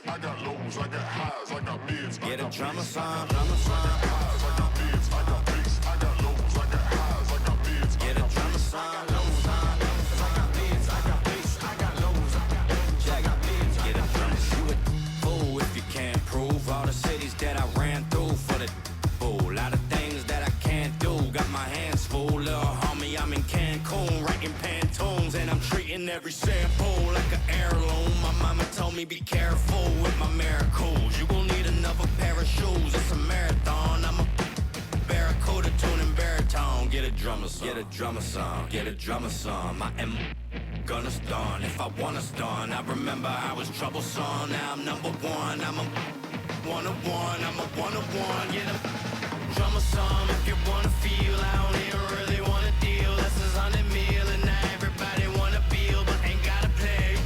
peaks, I got lows, I got highs, I got mids. Get a drummer song. I got highs, I got mids, I got peaks, I got lows, I got highs, I got mids. Get a drummer song. Get a drummer. You a fool if you can't prove all the cities that I ran through for the fool. Lot of things that I can't do. Got my hands full, little homie. I'm in Cancun, writing Pantones, and I'm treating every sample like an heirloom. My mama told me be careful with my miracles. You gon' need another pair of shoes. It's a marathon. I'm a barracuda tuning baritone. Get a drummer song. Get a drummer song. Get a drummer song. I am gonna stun if I wanna stun. I remember I was troublesome. Now I'm number one. I'm a one-of-one. I'm a one-of-one. Get a drummer song if you wanna feel. I don't even really wanna deal. This is 100 mil and now everybody wanna feel, but ain't gotta play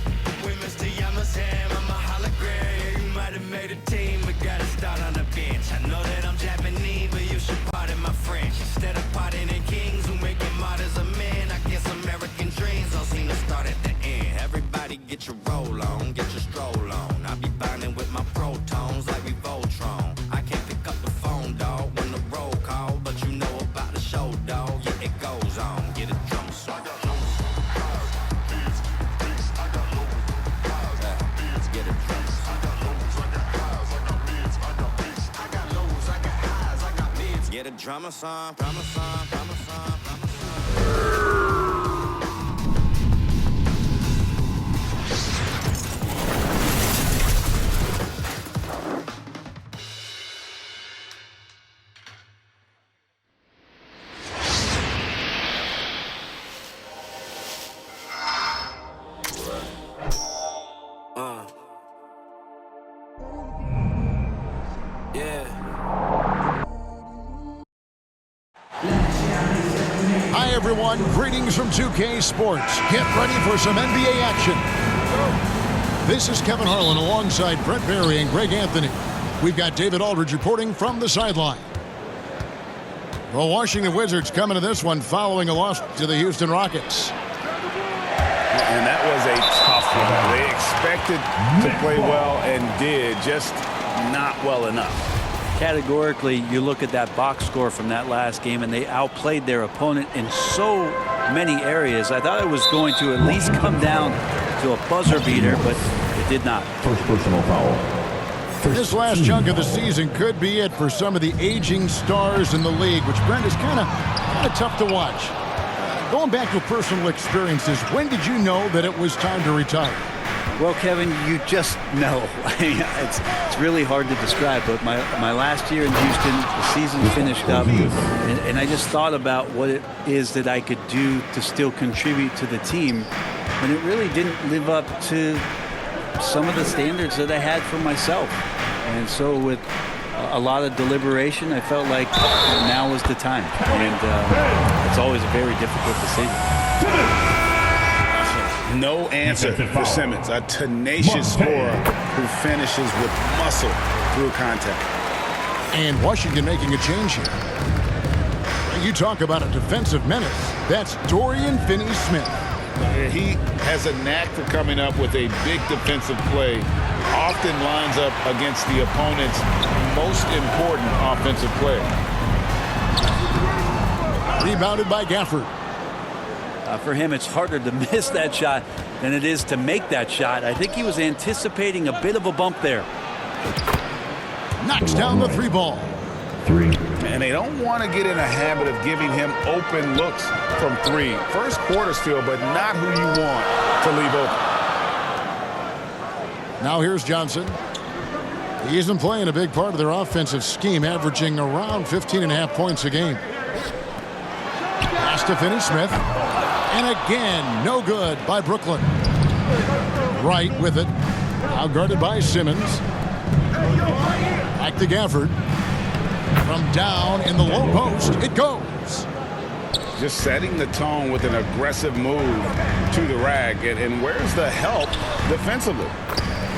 with Mr. Yamazam. I'm a hologram. You might have made a team, but gotta start on the bench. I know that I'm Japanese, but you should pardon my French. Instead of pardoning kings who make martyrs of men, I guess American dreams don't seem to start at the end. Everybody get your roll on, get your stroll on. I be binding with my protons like we Voltron. I can't pick up the phone, dog, when the roll call, but you know about the show, dog. Yeah, it goes on. Get a drum song. I got lows, highs, mids, peaks, I got lows, highs, I got mids. Get a drum song. I got lows, I got highs, I got mids, I got peaks. I got lows, I got highs, I got mids. Get a drummer song, drummer song, drummer song, drummer song. Yeah. Hi, everyone. Greetings from 2K Sports. Get ready for some NBA action. This is Kevin Harlan alongside Brent Berry and Greg Anthony. We've got David Aldridge reporting from the sideline. Well, Washington Wizards coming to this one following a loss to the Houston Rockets. And that was a tough one. They expected to play well and did, just not well enough. Categorically, you look at that box score from that last game, and they outplayed their opponent in so many areas. I thought it was going to at least come down to a buzzer beater, but it did not. First personal foul. This last chunk of the season could be it for some of the aging stars in the league, which, Brent, is kind of tough to watch. Going back to personal experiences, when did you know that it was time to retire? Well, Kevin, you just know. It's really hard to describe, but my last year in Houston, the season finished up, and I just thought about what it is that I could do to still contribute to the team, and it really didn't live up to some of the standards that I had for myself. And so with a lot of deliberation, I felt like now was the time, and it's always a very difficult decision. No answer for Simmons, a tenacious scorer who finishes with muscle through contact. And Washington making a change here. You talk about a defensive menace. That's Dorian Finney-Smith. He has a knack for coming up with a big defensive play. Often lines up against the opponent's most important offensive play. Rebounded by Gafford. For him, it's harder to miss that shot than it is to make that shot. I think he was anticipating a bit of a bump there. Knocks down the three ball. And they don't want to get in a habit of giving him open looks from three. First quarter still, but not who you want to leave open. Now here's Johnson. He isn't playing a big part of their offensive scheme, averaging around 15.5 points a game. Pass to Finney-Smith. And again, no good by Brooklyn. Wright with it. Now guarded by Simmons. Back to Gafford. From down in the low post, it goes. Just setting the tone with an aggressive move to the rack. And where's the help defensively?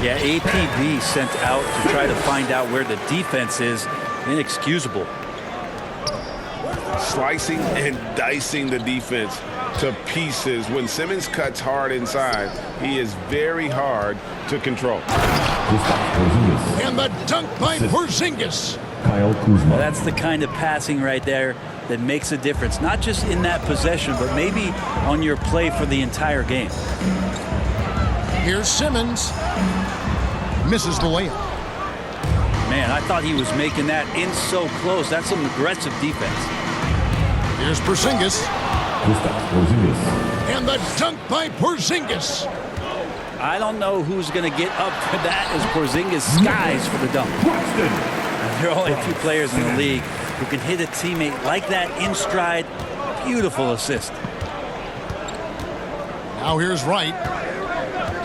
Yeah, APB sent out to try to find out where the defense is. Inexcusable. Slicing and dicing the defense to pieces. When Simmons cuts hard inside, he is very hard to control. And the dunk by Porzingis. Kyle Kuzma. That's the kind of passing right there that makes a difference, not just in that possession, but maybe on your play for the entire game. Here's Simmons. Misses the layup. Man, I thought he was making that in so close. That's some aggressive defense. Here's Porzingis. Porzingis. And the dunk by Porzingis. I don't know who's going to get up for that as Porzingis skies for the dunk. There are only a few players in the league who can hit a teammate like that in stride. Beautiful assist. Now here's Wright.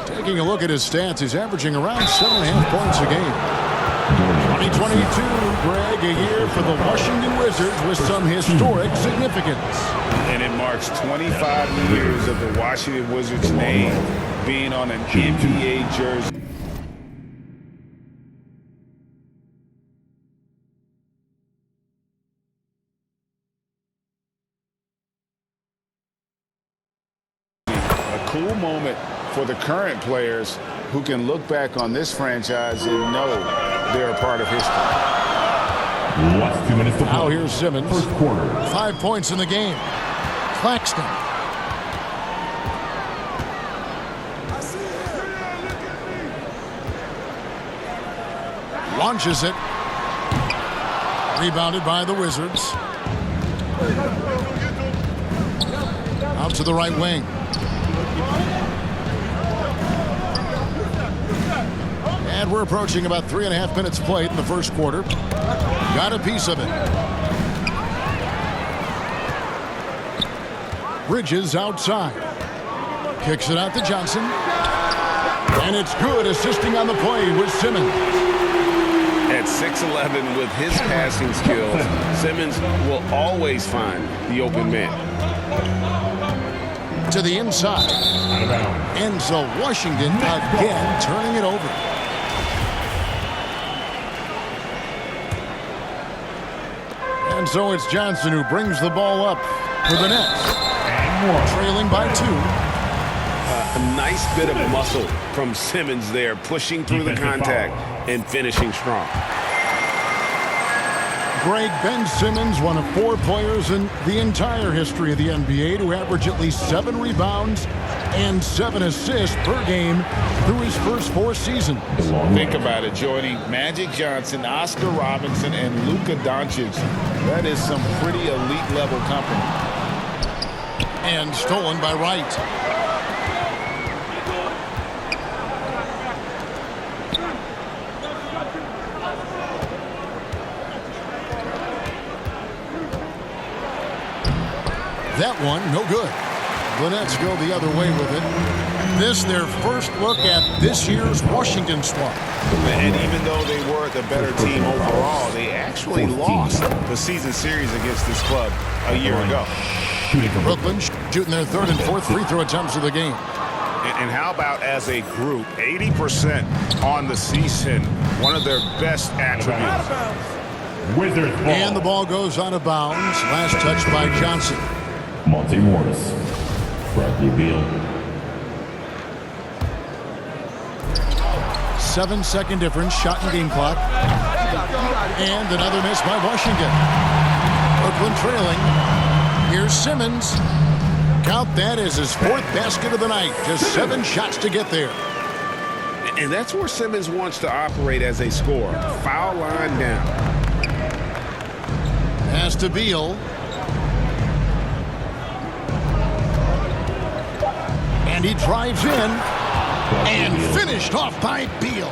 Taking a look at his stats, he's averaging around 7.5 points a game. 2022, Greg, a year for the Washington Wizards with some historic significance. And it marks 25 years of the Washington Wizards name being on an NBA jersey. A cool moment for the current players who can look back on this franchise and know they're a part of history. Last 2 minutes to play. Now here's Simmons. First quarter. 5 points in the game. Claxton. Launches it. Rebounded by the Wizards. Out to the right wing. And we're approaching about 3.5 minutes played in the first quarter. Got a piece of it. Bridges outside. Kicks it out to Johnson. And it's good, assisting on the play with Simmons. At 6'11" with his passing skills, Simmons will always find the open man. To the inside. And so Washington again turning it over. And so it's Johnson who brings the ball up for the Nets. Trailing by 2. A nice bit of muscle from Simmons there, pushing through the contact and finishing strong. Greg, Ben Simmons, one of 4 players in the entire history of the NBA to average at least 7 rebounds and 7 assists per game through his first 4 seasons. Think about it, joining Magic Johnson, Oscar Robinson, and Luka Doncic. That is some pretty elite level company. And stolen by Wright. That one, no good. The Nets go the other way with it. This their first look at this year's Washington squad. And even though they were the better team overall, they actually lost the season series against this club a year ago. Brooklyn shooting their 3rd and 4th free throw attempts of the game. And how about as a group, 80% on the season, one of their best attributes. Wizards ball. And the ball goes out of bounds. Last touch by Johnson. Monte Morris. Bradley Beal. 7-second difference, shot in game clock. And another miss by Washington. Brooklyn trailing. Here's Simmons. Count that as his 4th basket of the night. Just 7 shots to get there. And that's where Simmons wants to operate as a scorer. Foul line down. Pass to Beal. And he drives in. And finished off by Beal.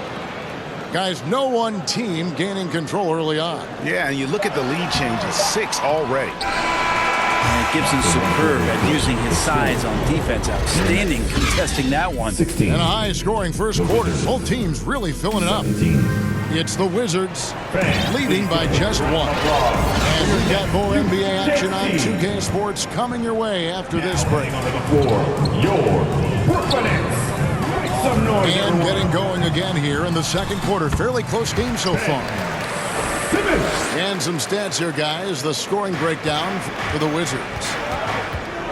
Guys, no one team gaining control early on. Yeah, and you look at the lead changes, 6 already. And Gibson's superb at using his size on defense. Outstanding contesting that one. 16. And a high-scoring first quarter. Both teams really filling it up. 17. It's the Wizards leading by just 1. And we've got more NBA action on 2K Sports coming your way after this break. Your Brooklyn Nets. Make some noise, And everyone. getting going again here in the second quarter. Fairly close game so far. And some stats here, guys. The scoring breakdown for the Wizards.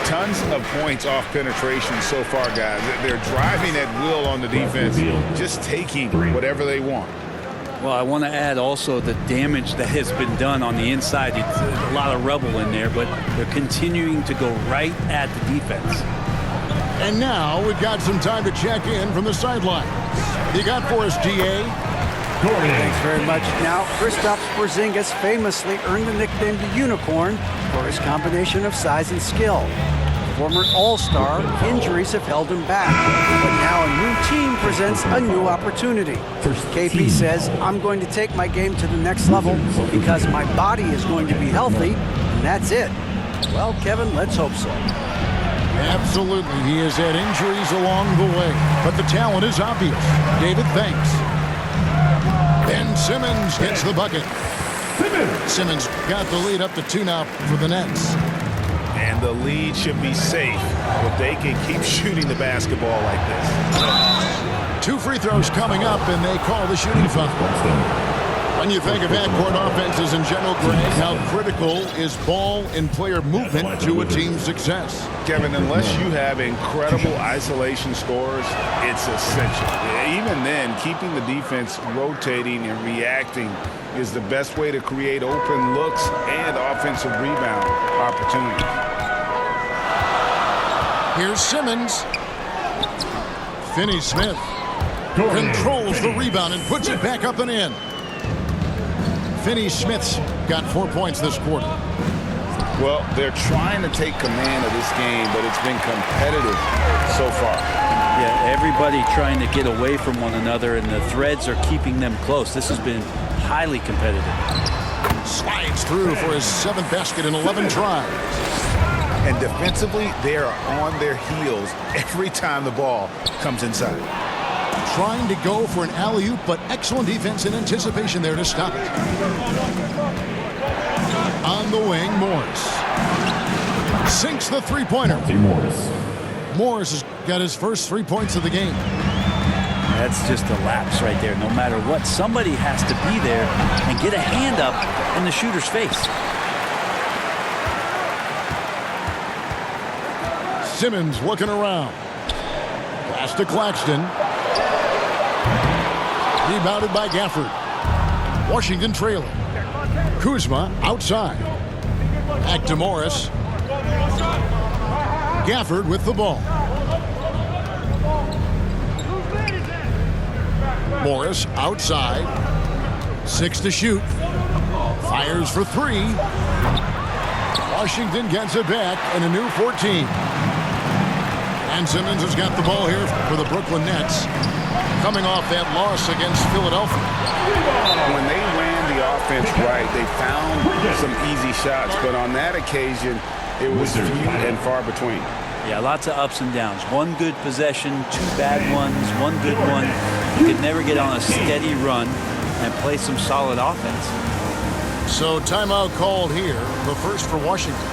Tons of points off penetration so far, guys. They're driving at will on the defense, just taking whatever they want. Well, I want to add also the damage that has been done on the inside. It's a lot of rubble in there, but they're continuing to go right at the defense. And now we've got some time to check in from the sidelines. You got for us, GA? Thanks very much. Now, Kristaps Porzingis famously earned the nickname the Unicorn for his combination of size and skill. Former All-Star, injuries have held him back, but now a new team presents a new opportunity. KP says, I'm going to take my game to the next level because my body is going to be healthy, and that's it. Well, Kevin, let's hope so. Absolutely. He has had injuries along the way, but the talent is obvious. David, thanks. Ben Simmons gets the bucket. Simmons got the lead up to 2 now for the Nets. And the lead should be safe if they can keep shooting the basketball like this. 2 free throws coming up, and they call the shooting foul. When you think of backcourt offenses in general, Greg, how critical is ball and player movement to a team's success? Kevin, unless you have incredible isolation scores, it's essential. Even then, keeping the defense rotating and reacting is the best way to create open looks and offensive rebound opportunities. Here's Simmons. Finney-Smith controls the rebound and puts it back up and in. Finney-Smith's got 4 points this quarter. Well, they're trying to take command of this game, but it's been competitive so far. Yeah, everybody trying to get away from one another, and the threads are keeping them close. This has been highly competitive. Slides through for his 7th basket in 11 tries. And defensively, they are on their heels every time the ball comes inside. Trying to go for an alley-oop, but excellent defense and anticipation there to stop it. On the wing, Morris. Sinks the three-pointer. Morris has got his first 3 points of the game. That's just a lapse right there. No matter what, somebody has to be there and get a hand up in the shooter's face. Simmons looking around. Pass to Claxton. Rebounded by Gafford. Washington trailing. Kuzma outside. Back to Morris. Gafford with the ball. Morris outside. 6 to shoot. Fires for 3. Washington gets it back and a new 14. And Simmons has got the ball here for the Brooklyn Nets, coming off that loss against Philadelphia. When they ran the offense right, they found some easy shots, but on that occasion, it was few and far between. Yeah, lots of ups and downs. One good possession, 2 bad ones, 1 good one. You could never get on a steady run and play some solid offense. So timeout called here, the first for Washington.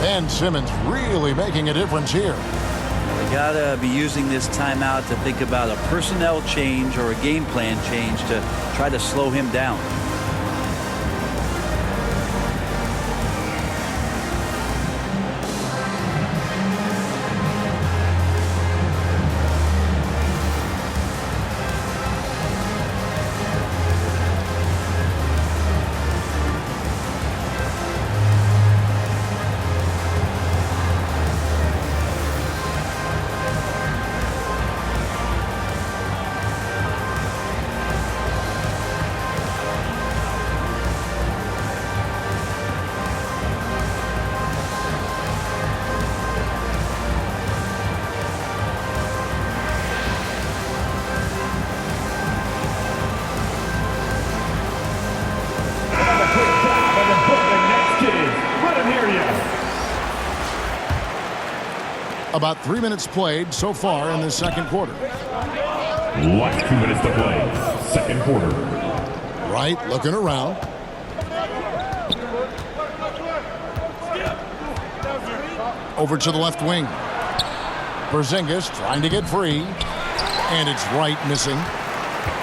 Ben Simmons really making a difference here. They gotta be using this timeout to think about a personnel change or a game plan change to try to slow him down. About 3 minutes played so far in the second quarter. Last 2 minutes to play. Second quarter. Wright looking around. Over to the left wing. Porzingis trying to get free. And it's Wright missing.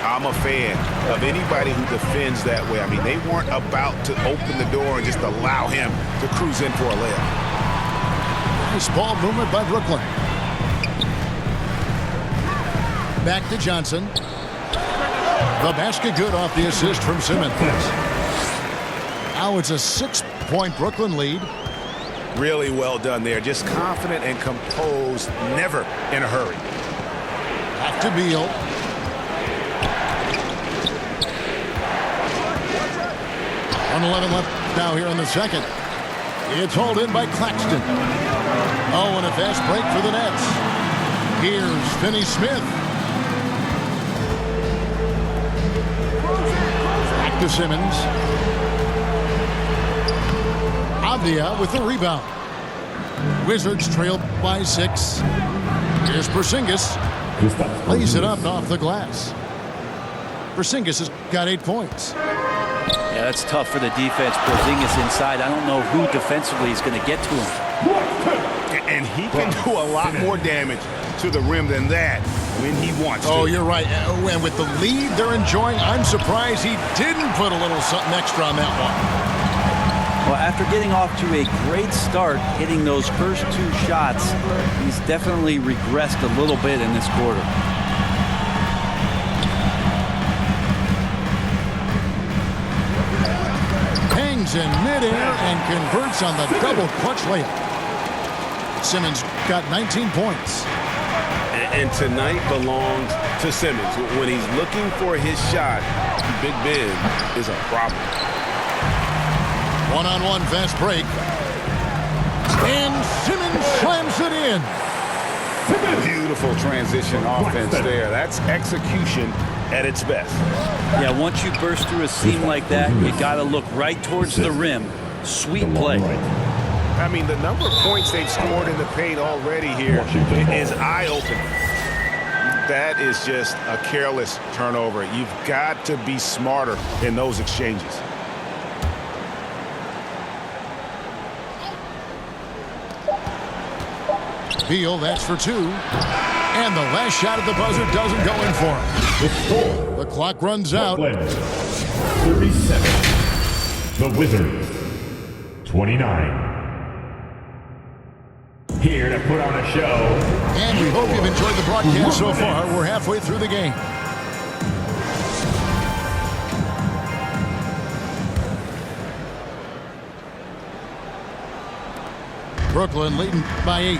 I'm a fan of anybody who defends that way. I mean, they weren't about to open the door and just allow him to cruise in for a layup. Nice ball movement by Brooklyn. Back to Johnson. The basket good off the assist from Simmons. Now it's a 6-point Brooklyn lead. Really well done there. Just confident and composed, never in a hurry. Back to Beal. .11 left now here in the second. It's hauled in by Claxton. Oh, and a fast break for the Nets. Here's Finney-Smith. Back to Simmons. Avdia with the rebound. Wizards trail by 6. Here's Porzingis. Lays it up off the glass. Porzingis has got 8 points. Yeah, that's tough for the defense. Porzingis inside. I don't know who defensively is going to get to him. And he can do a lot more damage to the rim than that when he wants to. Oh, you're right. And with the lead they're enjoying, I'm surprised he didn't put a little something extra on that one. Well, after getting off to a great start, hitting those first 2 shots, he's definitely regressed a little bit in this quarter. Hangs in midair and converts on the double clutch layup. Simmons got 19 points. And tonight belongs to Simmons. When he's looking for his shot, Big Ben is a problem. One-on-one fast break. And Simmons slams it in. Beautiful transition offense there. That's execution at its best. Yeah, once you burst through a seam like that, you got to look right towards the rim. Sweet play. I mean, the number of points they've scored in the paint already here is eye-opening. That is just a careless turnover. You've got to be smarter in those exchanges. Beal, that's for 2. And the last shot at the buzzer doesn't go in for him. The clock runs out. 37. The Wizards. 29. Here to put on a show. And we hope you've enjoyed the broadcast so far. We're halfway through the game. Brooklyn leading by 8.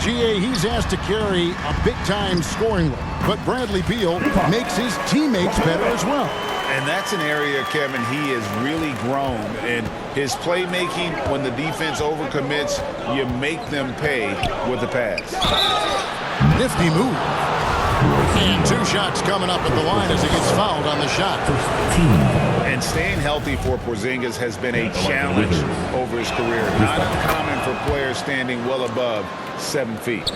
GA, he's asked to carry a big-time scoring load, but Bradley Beal makes his teammates better as well. And that's an area, Kevin, he has really grown. And his playmaking, when the defense overcommits, you make them pay with the pass. Nifty move. And 2 shots coming up at the line as he gets fouled on the shot. And staying healthy for Porzingis has been a challenge over his career. Not uncommon for players standing well above 7 feet.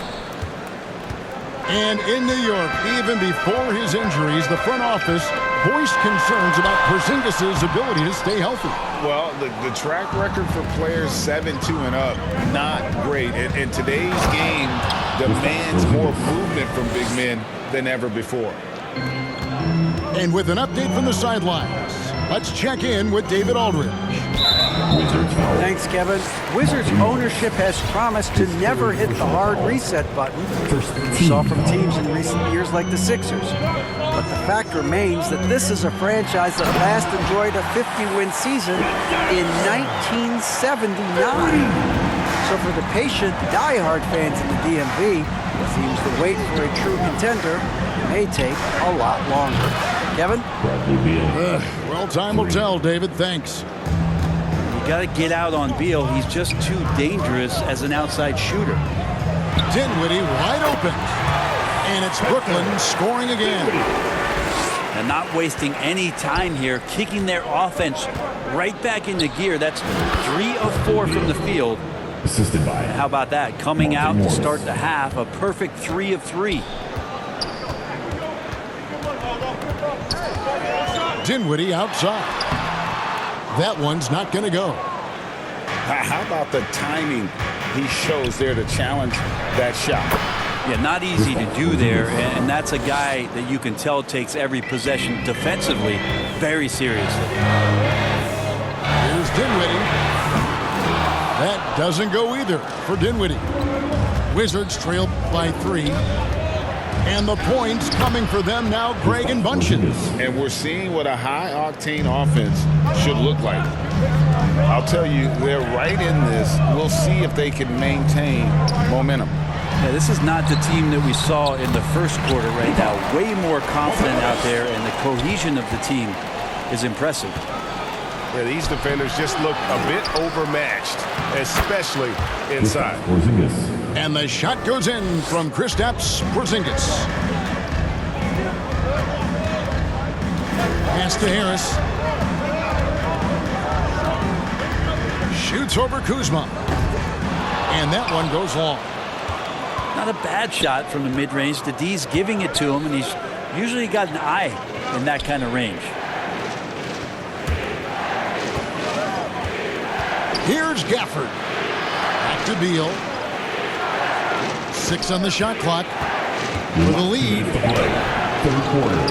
And in New York, even before his injuries, the front office voiced concerns about Porzingis' ability to stay healthy. Well, the track record for players 7-2 and up, not great. And today's game demands more movement from big men than ever before. And with an update from the sidelines, let's check in with David Aldridge. Thanks, Kevin. Wizards ownership has promised to never hit the hard reset button we saw from teams in recent years like the Sixers. But the fact remains that this is a franchise that last enjoyed a 50-win season in 1979. So for the patient, diehard fans in the DMV, it seems the wait for a true contender may take a lot longer. Kevin? Well, time will tell, David. Thanks. Got to get out on Beal. He's just too dangerous as an outside shooter. Dinwiddie wide open. And it's Brooklyn scoring again. And not wasting any time here, kicking their offense right back into gear. That's 3 of 4 from the field. Assisted by. How about that? Coming out to start the half, a perfect 3 of 3. Dinwiddie outside. That one's not going to go. How about the timing he shows there to challenge that shot? Yeah, not easy to do there, and that's a guy that you can tell takes every possession defensively very seriously. Here's Dinwiddie. That doesn't go either for Dinwiddie. Wizards trail by 3. And the points coming for them now, Greg and Bunches. And we're seeing what a high-octane offense should look like. I'll tell you, they're right in this. We'll see if they can maintain momentum. Yeah, this is not the team that we saw in the first quarter right now. Way more confident out there, and the cohesion of the team is impressive. Yeah, these defenders just look a bit overmatched, especially inside. And the shot goes in from Kristaps Porzingis. Pass to Harris. Shoots over Kuzma. And that one goes long. Not a bad shot from the mid-range. The D's giving it to him, and he's usually got an eye in that kind of range. Here's Gafford. Back to Beal. 6 on the shot clock. For the lead.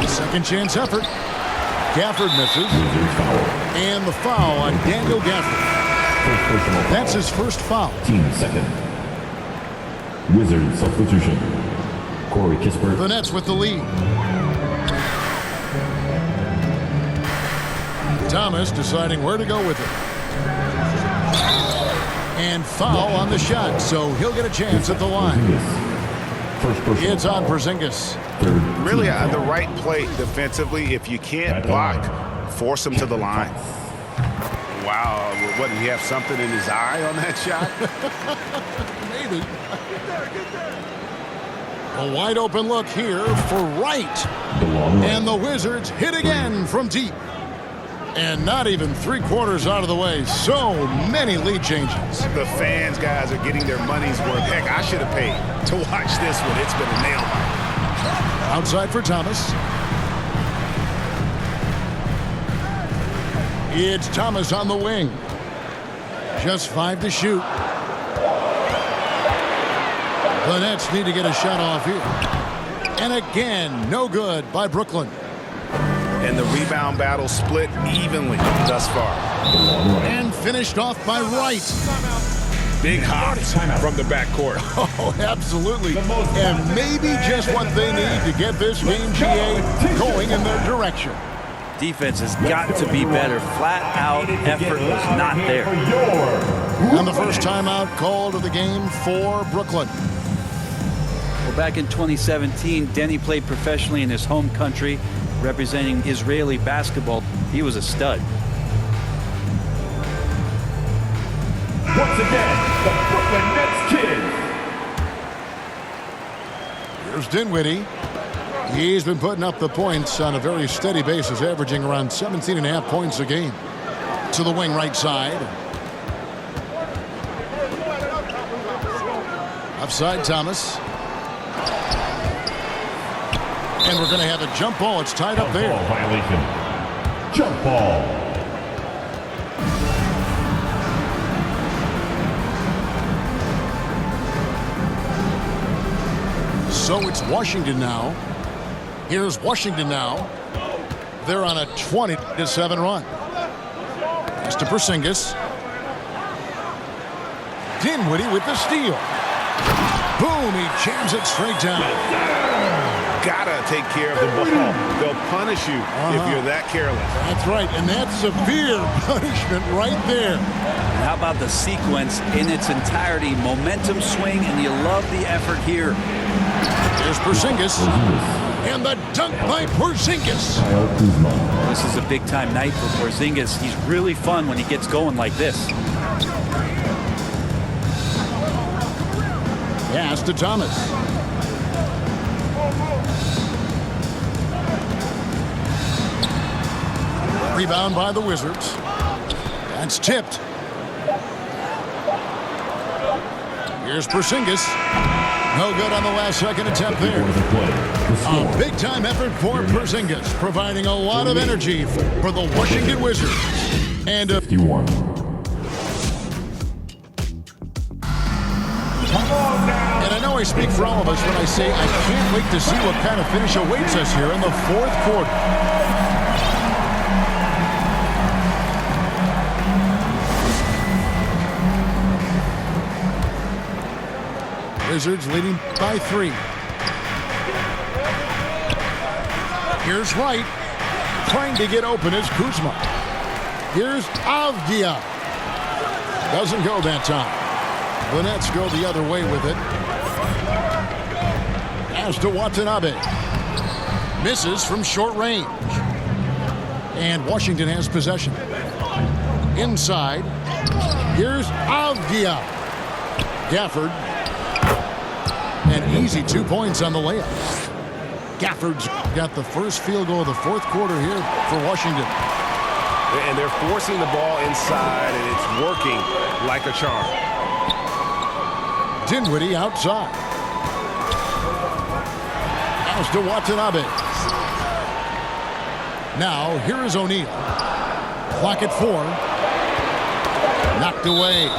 Second chance effort. Gafford misses. And the foul on Daniel Gafford. That's his first foul. Team second. Wizards substitution. Corey Kispert. The Nets with the lead. Thomas deciding where to go with it. And foul on the shot, so he'll get a chance at the line. It's on Porzingis. Really the right play defensively. If you can't block, force him to the line. Wow, what, did he have something in his eye on that shot? Maybe. A wide open look here for Wright. And the Wizards hit again from deep. And not even 3/4 out of the way. So many lead changes. The fans, guys, are getting their money's worth. Heck, I should have paid to watch this one. It's been a nail biter. Outside for Thomas. It's Thomas on the wing. Just 5 to shoot. The Nets need to get a shot off here. And again, no good by Brooklyn. And the rebound battle split evenly thus far. And finished off by Wright. Big hops from the backcourt. Oh, absolutely. And maybe just what they need to get this game, GA, going in their direction. Defense has got to be better. Flat out effort was not there. And the first timeout called of the game for Brooklyn. Well, back in 2017, Denny played professionally in his home country, representing Israeli basketball. He was a stud. Once again, the Brooklyn Nets kids. Here's Dinwiddie. He's been putting up the points on a very steady basis, averaging around 17.5 points a game. To the wing right side. Offside Thomas. And we're going to have a jump ball. It's tied up there. Violation. Jump ball. So it's Washington now. Here's Washington now. They're on a 20-7 run. Pass to Porzingis. Dinwiddie with the steal. Boom, he jams it straight down. Gotta take care of the ball. They'll punish you if you're that careless. That's right, and that's severe punishment right there. And how about the sequence in its entirety? Momentum swing, and you love the effort here. Here's Porzingis. And the dunk by Porzingis. This is a big-time night for Porzingis. He's really fun when he gets going like this. Pass to Thomas. Rebound by the Wizards. That's tipped. Here's Porzingis. No good on the last second attempt there. A big-time effort for Porzingis, providing a lot of energy for the Washington Wizards. And 51. And I know I speak for all of us when I say I can't wait to see what kind of finish awaits us here in the fourth quarter. Wizards leading by 3. Here's Wright. Trying to get open is Kuzma. Here's Avdia. Doesn't go that time. The Nets go the other way with it. As to Watanabe. Misses from short range. And Washington has possession. Inside. Here's Avdia. Gafford. An easy 2 points on the layup. Gafford's got the first field goal of the fourth quarter here for Washington. And they're forcing the ball inside, and it's working like a charm. Dinwiddie outside. As to Watanabe. Now, here is O'Neal. Clock at 4. Knocked away.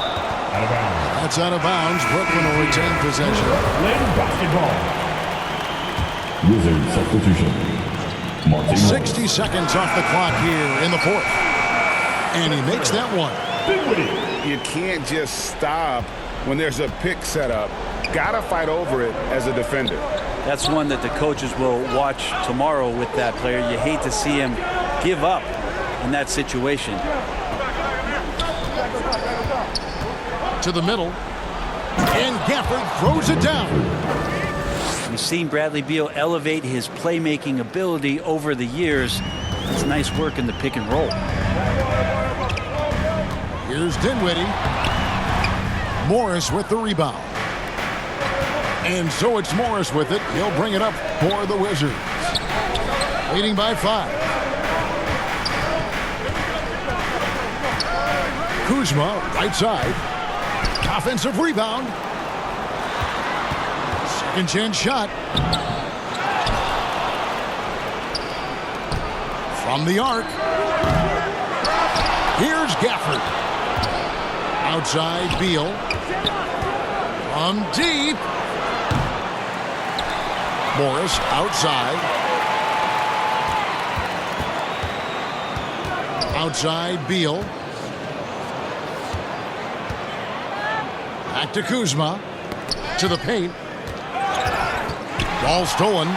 Out of bounds. That's out of bounds. Brooklyn will retain possession. Lane basketball. Wizard substitution. Martin 60 seconds off the clock here in the fourth. And he makes that one. You can't just stop when there's a pick set up. Gotta fight over it as a defender. That's one that the coaches will watch tomorrow with that player. You hate to see him give up in that situation. To the middle. And Gafford throws it down. We've seen Bradley Beal elevate his playmaking ability over the years. It's nice work in the pick and roll. Here's Dinwiddie. Morris with the rebound. And so it's Morris with it. He'll bring it up for the Wizards. Leading by 5. Kuzma, right side. Offensive rebound. Second chance shot. From the arc. Here's Gafford. Outside Beal. From deep. Morris outside. Outside Beal. Back to Kuzma. To the paint. Ball stolen.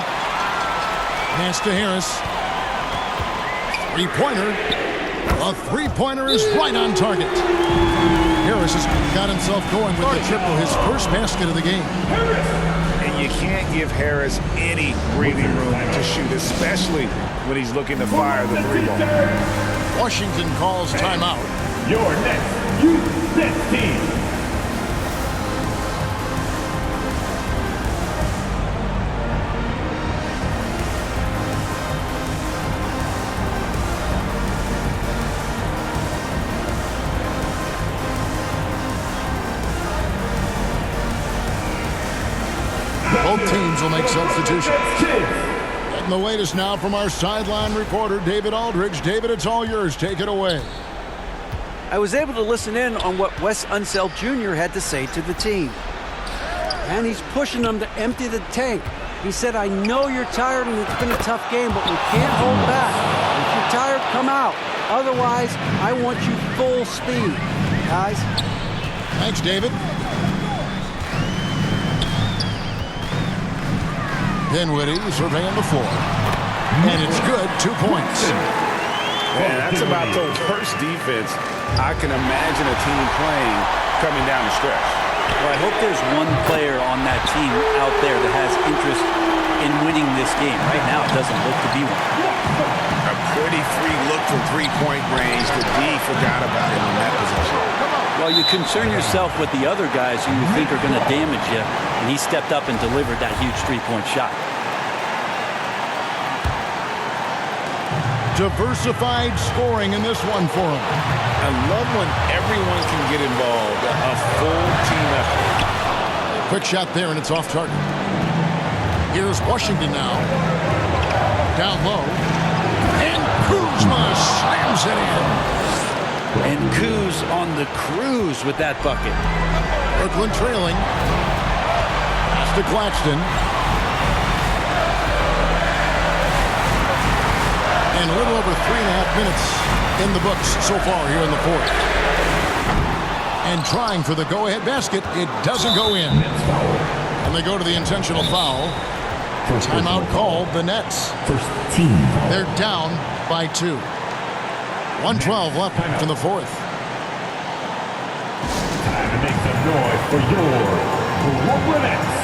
Pass to Harris. Three-pointer. A three-pointer is right on target. Harris has got himself going with the triple, his first basket of the game. And you can't give Harris any breathing room to shoot, especially when he's looking to fire the three ball. Washington calls timeout. Your next youth Nets team. Both teams will make substitutions. Getting the latest now from our sideline reporter, David Aldridge. David, it's all yours. Take it away. I was able to listen in on what Wes Unseld Jr. had to say to the team. And he's pushing them to empty the tank. He said, I know you're tired and it's been a tough game, but we can't hold back. If you're tired, come out. Otherwise, I want you full speed. Guys. Thanks, David. Dinwiddie surveying the floor. And it's good. 2 points. Man, that's about the worst defense I can imagine a team playing coming down the stretch. Well, I hope there's one player on that team out there that has interest in winning this game. Right now, it doesn't look to be one. A pretty free look from three-point range. The D forgot about him in that position. Well, you concern yourself with the other guys who you think are going to damage you, and he stepped up and delivered that huge three-point shot. Diversified scoring in this one for him. I love when everyone can get involved. A full team effort. Quick shot there, and it's off target. Here's Washington now. Down low. And Kuzma slams it in. And Kuz on the cruise with that bucket. Brooklyn trailing. Pass to Claxton. And a little over 3.5 minutes in the books so far here in the fourth. And trying for the go-ahead basket, it doesn't go in. And they go to the intentional foul. Timeout called the Nets. First team foul. They're down by 2. 1:12 left in the fourth. Time to make some noise for your Brooklyn Nets.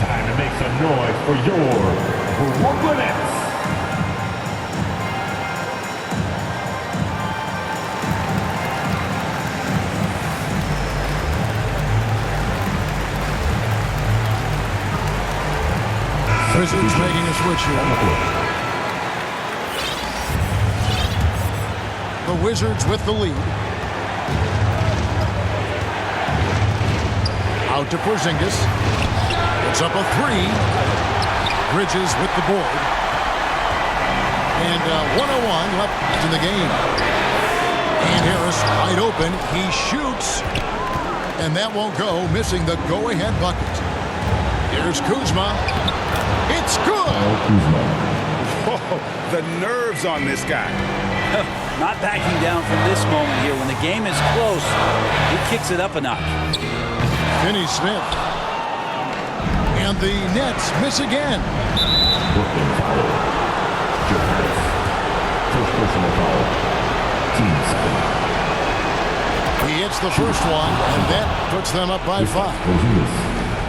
Time to make some noise for your Brooklyn Nets. Wizards making a switch here. The Wizards with the lead. Out to Porzingis. It's up a 3. Bridges with the board. And 1:01 left in the game. And Harris wide open. He shoots. And that won't go, missing the go-ahead bucket. Here's Kuzma. It's good. Whoa, the nerves on this guy. Not backing down from this moment here. When the game is close, he kicks it up a notch. Finney Smith. And the Nets miss again. Brooklyn foul. Joe Harris. First personal foul. Team 7. He hits the first one, and that puts them up by 5.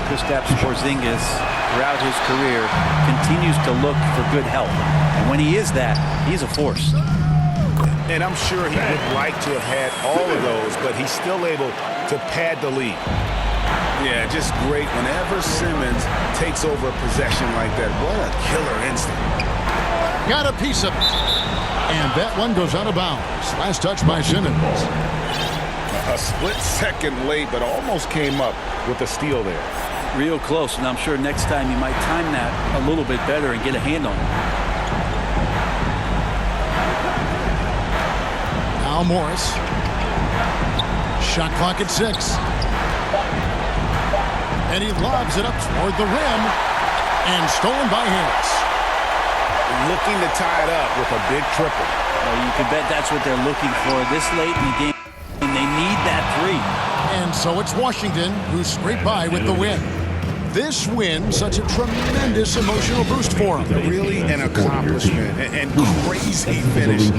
Kristaps Porzingis, throughout his career, continues to look for good health. And when he is that, he's a force. And I'm sure he would like to have had all of those, but he's still able to pad the lead. Yeah, just great whenever Simmons takes over a possession like that. What a killer instinct. Got a piece of it. And that one goes out of bounds. Last touch by Simmons. A split second late, but almost came up with a steal there. Real close, and I'm sure next time you might time that a little bit better and get a hand on it. Al Morris. Shot clock at 6. And he lobs it up toward the rim. And stolen by Harris. Looking to tie it up with a big triple. Well, you can bet that's what they're looking for this late in the game. And they need that 3. And so it's Washington who scraped by with the win. This win, such a tremendous emotional boost for him. Really an accomplishment and crazy finish.